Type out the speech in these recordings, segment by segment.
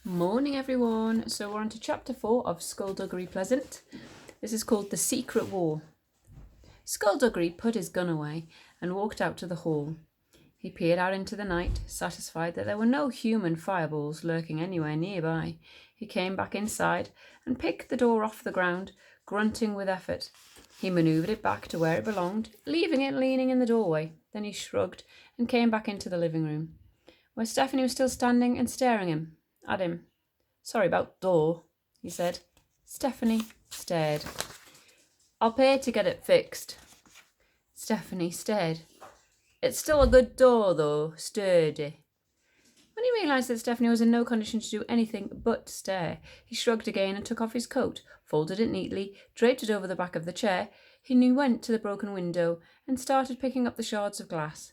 Morning everyone. So we're on to chapter 4 of Skulduggery Pleasant. This is called The Secret War. Skulduggery put his gun away and walked out to the hall. He peered out into the night, satisfied that there were no human fireballs lurking anywhere nearby. He came back inside and picked the door off the ground, grunting with effort. He manoeuvred it back to where it belonged, leaving it leaning in the doorway. Then he shrugged and came back into the living room, where Stephanie was still standing and staring at him. "Sorry about door," he said. Stephanie stared. "I'll pay to get it fixed." Stephanie stared. "It's still a good door, though, sturdy." When he realised that Stephanie was in no condition to do anything but stare, he shrugged again and took off his coat, folded it neatly, draped it over the back of the chair. He went to the broken window and started picking up the shards of glass.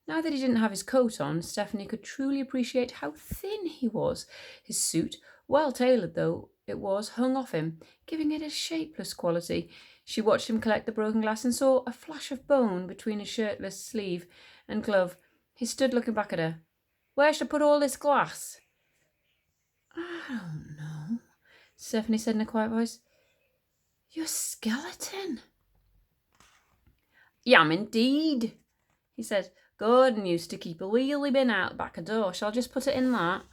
Now that he didn't have his coat on, Stephanie could truly appreciate how thin he was. His suit, well tailored though it was, hung off him, giving it a shapeless quality. She watched him collect the broken glass and saw a flash of bone between his shirtless sleeve and glove. He stood looking back at her. "Where should I put all this glass?" "I don't know," Stephanie said in a quiet voice. "You're a skeleton." "Yam indeed," he said. "Gordon used to keep a wheelie bin out back a door. Shall I just put it in that?"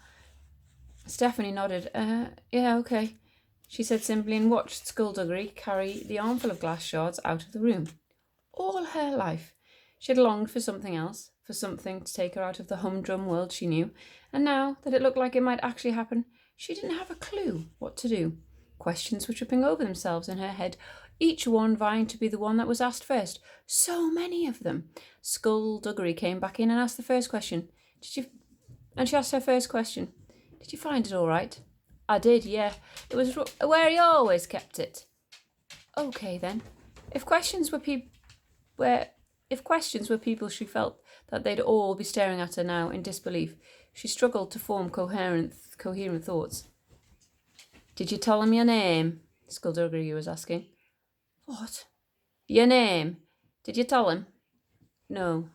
Stephanie nodded. Yeah, okay," she said simply, and watched Skulduggery carry the armful of glass shards out of the room. All her life she had longed for something else, for something to take her out of the humdrum world she knew, and now that it looked like it might actually happen, she didn't have a clue what to do. Questions were tripping over themselves in her head, each one vying to be the one that was asked first. So many of them. Skulduggery came back in and asked the first question. She asked her first question. "Did you find it all right?" "I did, yeah. It was where he always kept it." "Okay, then. If questions were people she felt that they'd all be staring at her now in disbelief, she struggled to form coherent thoughts. "Did you tell him your name?" Skulduggery was asking. "What?" "Your name. Did you tell him?" "No."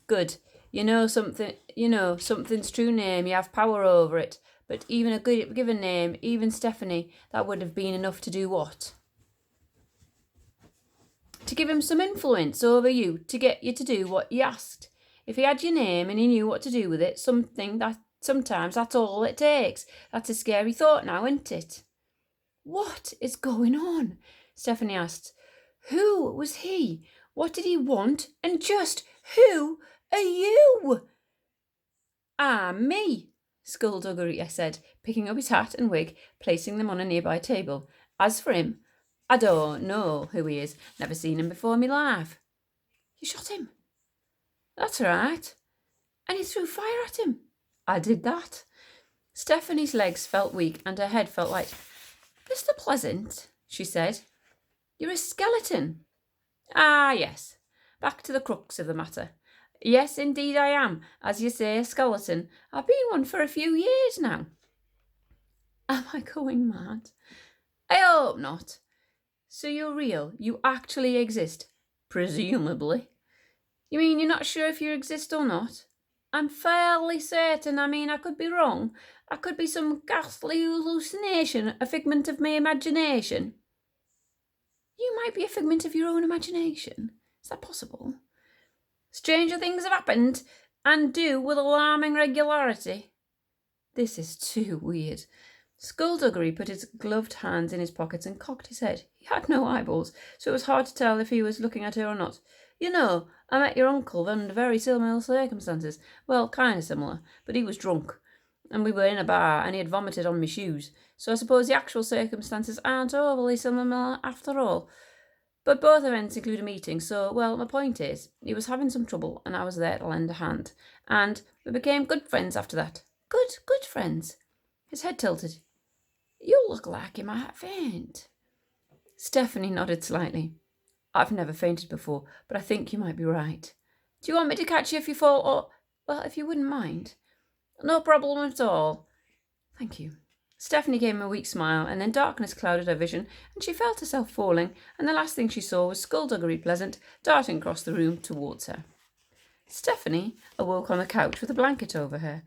"Good. Something's true name, you have power over it. But even a given name, even Stephanie, that would have been enough to do what?" "To give him some influence over you, to get you to do what you asked. If he had your name and he knew what to do with it, sometimes that's all it takes. That's a scary thought now, isn't it?" "What is going on?" Stephanie asked. "Who was he? What did he want? And just who are you?" "I'm me," Skulduggery said, picking up his hat and wig, placing them on a nearby table. "As for him, I don't know who he is. Never seen him before in my life." "You shot him?" "That's right." "And you threw fire at him?" "I did that." Stephanie's legs felt weak and her head felt light. "Mr. Pleasant," she said, "you're a skeleton." "Ah, yes. Back to the crux of the matter. Yes, indeed I am. As you say, a skeleton. I've been one for a few years now." "Am I going mad?" "I hope not. So you're real. You actually exist. Presumably." "You mean you're not sure if you exist or not?" "I'm fairly certain. I could be wrong. I could be some ghastly hallucination, a figment of my imagination." "You might be a figment of your own imagination. Is that possible?" "Stranger things have happened, and do with alarming regularity." This is too weird. Skulduggery put his gloved hands in his pockets and cocked his head. He had no eyeballs, so it was hard to tell if he was looking at her or not. "You know, I met your uncle under very similar circumstances. Well, kind of similar, but he was drunk, and we were in a bar, and he had vomited on my shoes. So I suppose the actual circumstances aren't overly similar after all. But both events include a meeting, so, well, my point is, he was having some trouble, and I was there to lend a hand. And we became good friends after that." Good friends." His head tilted. "You look like you might faint." Stephanie nodded slightly. "I've never fainted before, but I think you might be right." "Do you want me to catch you if you fall, or, well, if you wouldn't mind?" "No problem at all." "Thank you." Stephanie gave him a weak smile, and then darkness clouded her vision, and she felt herself falling, and the last thing she saw was Skulduggery Pleasant darting across the room towards her. Stephanie awoke on the couch with a blanket over her.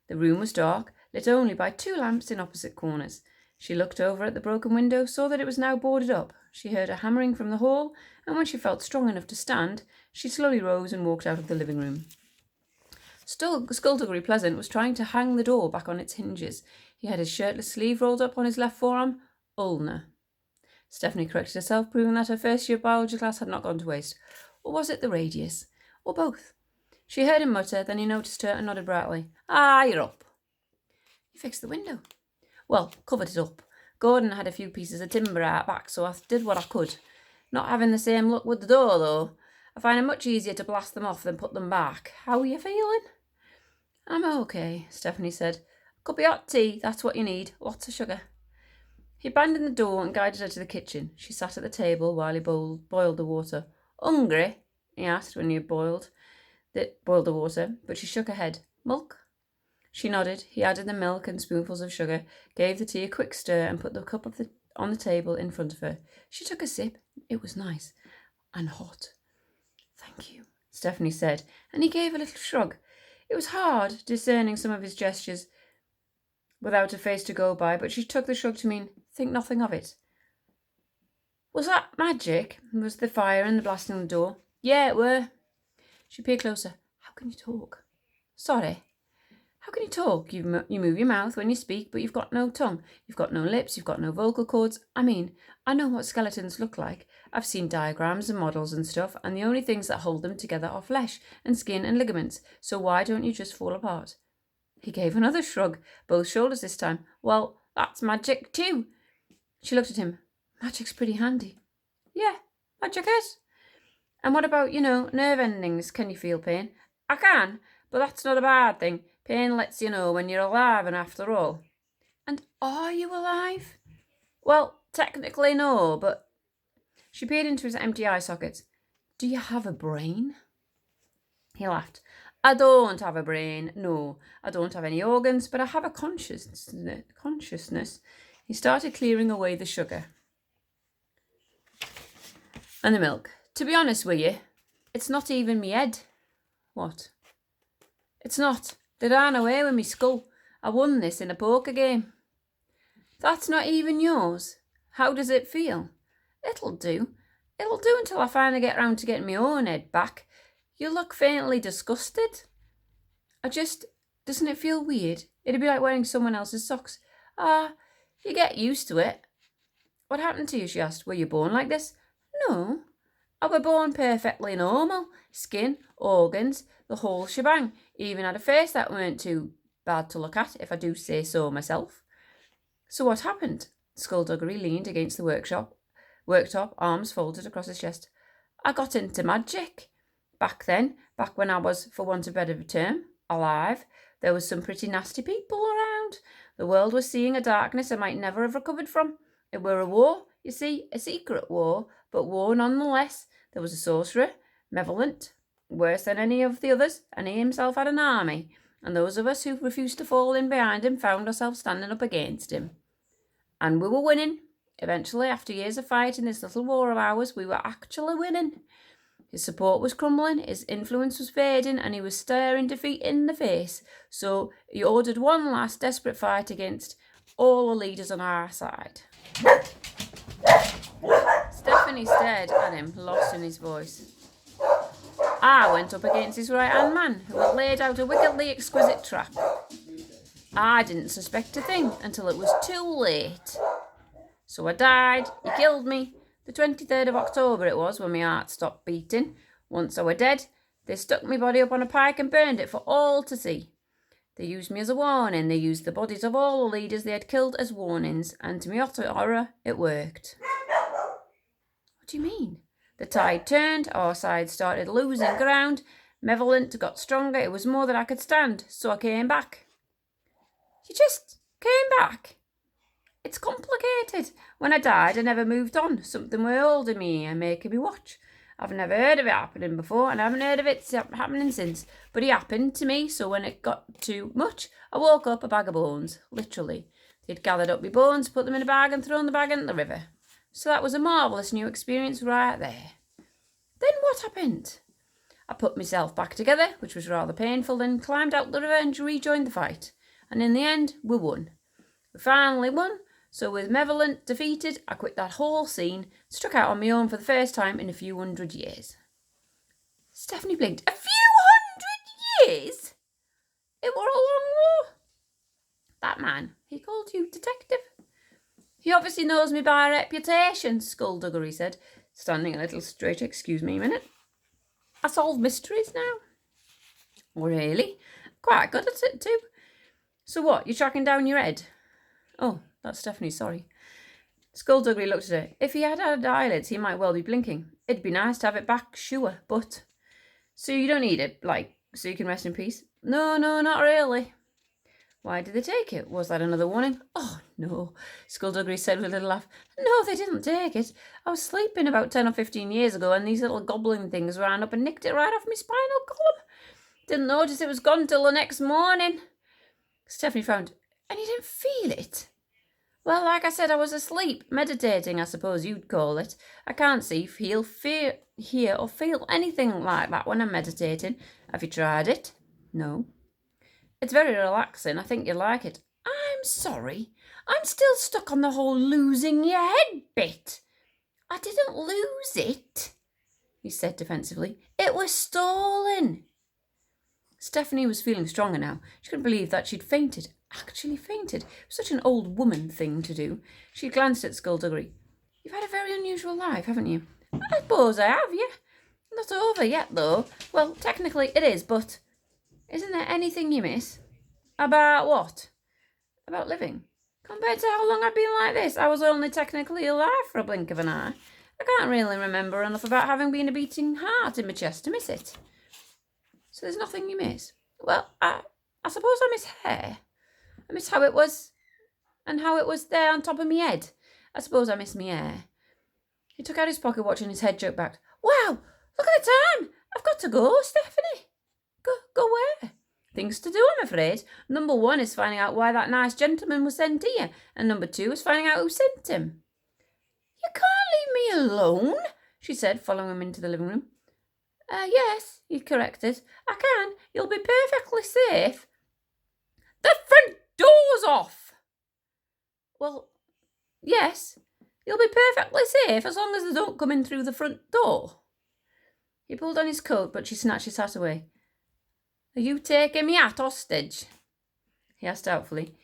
The room was dark, lit only by 2 lamps in opposite corners. She looked over at the broken window, saw that it was now boarded up. She heard a hammering from the hall, and when she felt strong enough to stand, she slowly rose and walked out of the living room. Skulduggery Pleasant was trying to hang the door back on its hinges. He had his shirtless sleeve rolled up on his left forearm. Ulna. Stephanie corrected herself, proving that her first-year biology class had not gone to waste. Or was it the radius? Or both? She heard him mutter, then he noticed her and nodded brightly. Ah, you're up. You fixed the window. Well, covered it up. Gordon had a few pieces of timber out back, so I did what I could. Not having the same luck with the door, though. I find it much easier to blast them off than put them back. How are you feeling? I'm okay, Stephanie said. A cup of hot tea, that's what you need. Lots of sugar. He abandoned the door and guided her to the kitchen. She sat at the table while he boiled the water. Hungry? He asked when he had boiled the water, but she shook her head. Milk? She nodded. He added the milk and spoonfuls of sugar, gave the tea a quick stir, and put the cup on the table in front of her. She took a sip. It was nice. And hot. Thank you, Stephanie said, and he gave a little shrug. It was hard, discerning some of his gestures without a face to go by, but she took the shrug to mean, think nothing of it. Was that magic? Was the fire and the blasting the door? Yeah, it were. She peered closer. How can you talk? Sorry. How can you talk? You move your mouth when you speak, but you've got no tongue. You've got no lips. You've got no vocal cords. I mean, I know what skeletons look like. I've seen diagrams and models and stuff, and the only things that hold them together are flesh and skin and ligaments. So why don't you just fall apart? He gave another shrug, both shoulders this time. Well, that's magic too. She looked at him. Magic's pretty handy. Yeah, magic is. And what about, nerve endings? Can you feel pain? I can, but that's not a bad thing. Pain lets you know when you're alive, and after all. And are you alive? Well, technically no, but... She peered into his empty eye sockets. Do you have a brain? He laughed. I don't have a brain, no. I don't have any organs, but I have a consciousness. He started clearing away the sugar and the milk. To be honest with you, it's not even me head. What? It's not. They ran away with me skull. I won this in a poker game. That's not even yours. How does it feel? It'll do. It'll do until I finally get round to getting my own head back. You look faintly disgusted. Doesn't it feel weird? It'd be like wearing someone else's socks. You get used to it. What happened to you, she asked. Were you born like this? No. I were born perfectly normal. Skin, organs, the whole shebang. Even had a face that weren't too bad to look at, if I do say so myself. So what happened? Skulduggery leaned against the worktop, arms folded across his chest. I got into magic. Back when I was, for want of a better term, alive, there was some pretty nasty people around. The world was seeing a darkness I might never have recovered from. It were a war, you see, a secret war, but war nonetheless. There was a sorcerer, malevolent, worse than any of the others, and he himself had an army, and those of us who refused to fall in behind him found ourselves standing up against him. And we were winning. Eventually, after years of fighting this little war of ours, we were actually winning. His support was crumbling, his influence was fading, and he was staring defeat in the face. So he ordered one last desperate fight against all the leaders on our side. Stephanie stared at him, lost in his voice. I went up against his right-hand man, who had laid out a wickedly exquisite trap. I didn't suspect a thing until it was too late. So I died, he killed me. The 23rd of October it was when my heart stopped beating. Once I were dead, they stuck my body up on a pike and burned it for all to see. They used me as a warning. They used the bodies of all the leaders they had killed as warnings, and to my utter horror, it worked. What do you mean? The tide turned, our side started losing ground, malevolent got stronger, it was more than I could stand, so I came back. You just came back? It's complicated. When I died, I never moved on. Something were holding me and making me watch. I've never heard of it happening before, and I haven't heard of it happening since. But it happened to me, so when it got too much, I woke up a bag of bones, literally. They'd gathered up my bones, put them in a bag, and thrown the bag into the river. So that was a marvellous new experience right there. Then what happened? I put myself back together, which was rather painful, then climbed out the river and rejoined the fight. And in the end, we won. We finally won, so with Malevolent defeated, I quit that whole scene, struck out on my own for the first time in a few hundred years. Stephanie blinked. A few hundred years? It were a long war. That man, he called you detective. He obviously knows me by reputation, Skulduggery said, standing a little straight. Excuse me a minute. I solve mysteries now. Really? Quite good at it too. So what, you're tracking down your head? Oh, that's Stephanie, sorry. Skulduggery looked at her. If he had eyelids, he might well be blinking. It'd be nice to have it back, sure, but... So you don't need it, so you can rest in peace? No, not really. Why did they take it? Was that another warning? Oh, no, Skulduggery said with a little laugh. No, they didn't take it. I was sleeping about 10 or 15 years ago, and these little goblin things ran up and nicked it right off my spinal column. Didn't notice it was gone till the next morning. Stephanie frowned. And you didn't feel it? Well, like I said, I was asleep, meditating, I suppose you'd call it. I can't see, feel, hear, or feel anything like that when I'm meditating. Have you tried it? No. It's very relaxing. I think you'd like it. I'm sorry. I'm still stuck on the whole losing your head bit. I didn't lose it, he said defensively. It was stolen. Stephanie was feeling stronger now. She couldn't believe that she'd fainted. Actually fainted. It was such an old woman thing to do. She glanced at Skulduggery. You've had a very unusual life, haven't you? I suppose I have, yeah. Not over yet, though. Well, technically it is, but isn't there anything you miss? About what? About living. Compared to how long I've been like this, I was only technically alive for a blink of an eye. I can't really remember enough about having been a beating heart in my chest to miss it. So there's nothing you miss? Well, I suppose I miss hair. I miss how it was, and how it was there on top of my head. I suppose I miss my hair. He took out his pocket watch and his head jerked back. Wow, look at the time. I've got to go, Stephanie. Go where? Things to do, I'm afraid. Number 1 is finding out why that nice gentleman was sent here, and number 2 is finding out who sent him. You can't leave me alone, she said, following him into the living room. Yes, he corrected. I can. You'll be perfectly safe. The front door's off. Well, yes, you'll be perfectly safe as long as they don't come in through the front door. He pulled on his coat, but she snatched his hat away. Are you taking me hat hostage? He asked doubtfully.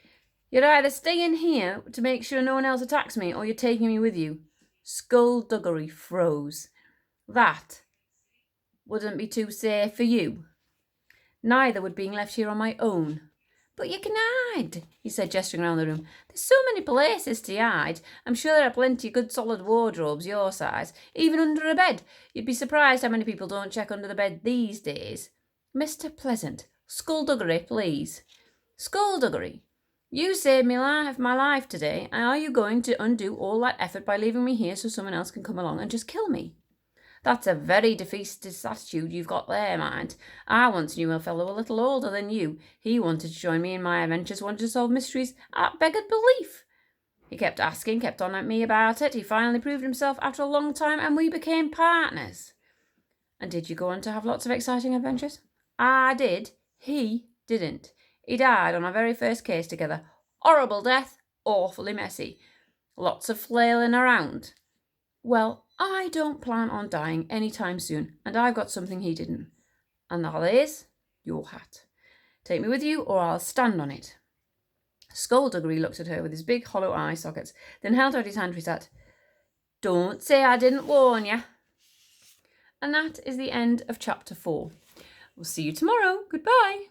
You're either staying here to make sure no one else attacks me, or you're taking me with you. Skulduggery froze. That wouldn't be too safe for you. Neither would being left here on my own. But you can hide, he said, gesturing around the room. There's so many places to hide. I'm sure there are plenty of good solid wardrobes your size, even under a bed. You'd be surprised how many people don't check under the bed these days. Mr. Pleasant, Skulduggery, please. Skulduggery, you saved my life today, and are you going to undo all that effort by leaving me here so someone else can come along and just kill me? That's a very defeatist attitude you've got there, mind. I once knew a fellow a little older than you. He wanted to join me in my adventures, wanted to solve mysteries. I beggared belief. He kept asking, kept on at me about it. He finally proved himself after a long time, and we became partners. And did you go on to have lots of exciting adventures? I did. He didn't. He died on our very first case together. Horrible death, awfully messy. Lots of flailing around. Well, I don't plan on dying any time soon, and I've got something he didn't. And that is your hat. Take me with you, or I'll stand on it. Skulduggery looked at her with his big hollow eye sockets, then held out his hand for his hat. Don't say I didn't warn you. And that is the end of chapter 4. We'll see you tomorrow. Goodbye.